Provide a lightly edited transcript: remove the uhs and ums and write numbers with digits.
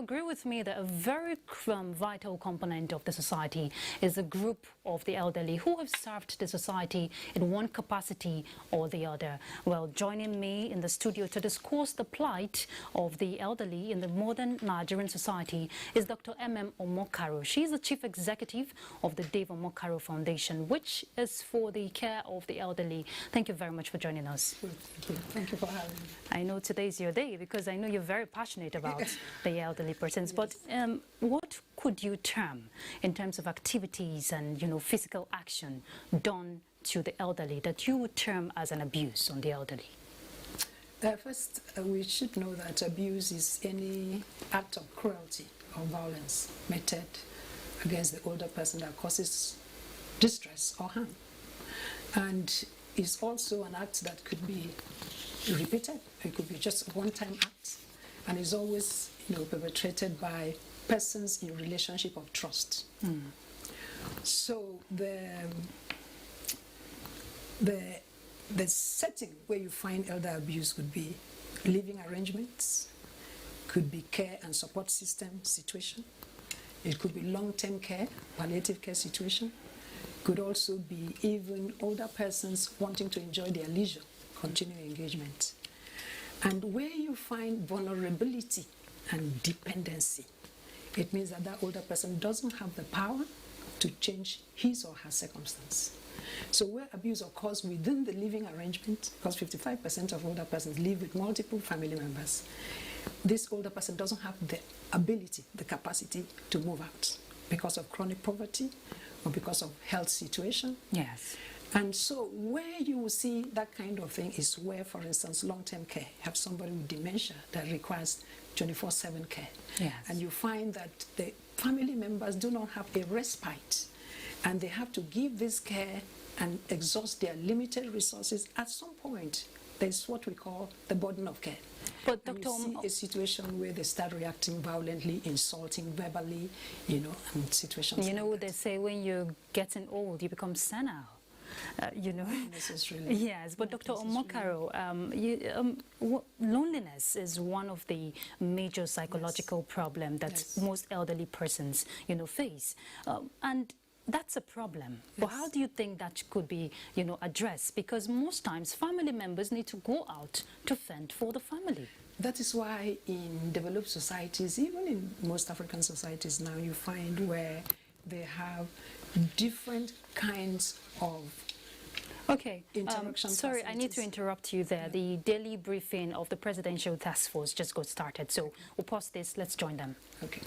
agree with me that a very vital component of the society is a group of the elderly who have served the society in one capacity or the other. Well, joining me in the studio to discuss the plight of the elderly in the modern Nigerian society is Dr. Emem Omokaro. She is the Chief Executive of the Dave Omokaro Foundation, which is for the care of the elderly. Thank you very much for joining us. Thank you for having me. I know today is your day because I know you're very passionate about the elderly persons. Yes. But what could you term in terms of activities and, physical action done to the elderly that you would term as an abuse on the elderly? First, we should know that abuse is any act of cruelty or violence meted against the older person that causes distress or harm. And it's also an act that could be repeated. It could be just a one-time act, and is always, perpetrated by persons in relationship of trust. So the setting where you find elder abuse would be living arrangements, could be care and support system situation. It could be long-term care, palliative care situation. Could also be even older persons wanting to enjoy their leisure, continuing engagement. And where you find vulnerability and dependency, it means that that older person doesn't have the power to change his or her circumstance. So where abuse occurs within the living arrangement, because 55% of older persons live with multiple family members, this older person doesn't have the ability, the capacity to move out because of chronic poverty or because of health situation. Yes. And so where you will see that kind of thing is where, for instance, long-term care, have somebody with dementia that requires 24/7 care. Yes. And you find that the family members do not have a respite, and they have to give this care and exhaust their limited resources. At some point, there's what we call the burden of care. But and Dr. you see a situation where they start reacting violently, insulting verbally, and situations like that. They say when you're getting old, you become senile. Not necessarily. Yes, but Dr. Omokaro, loneliness is one of the major psychological problems that most elderly persons, face. And that's a problem. But how do you think that could be, addressed? Because most times family members need to go out to fend for the family. That is why in developed societies, even in most African societies now, you find where they have different kinds of interaction. Sorry, I need to interrupt you there. The daily briefing of the Presidential Task Force just got started. So we'll pause this. Let's join them. Okay.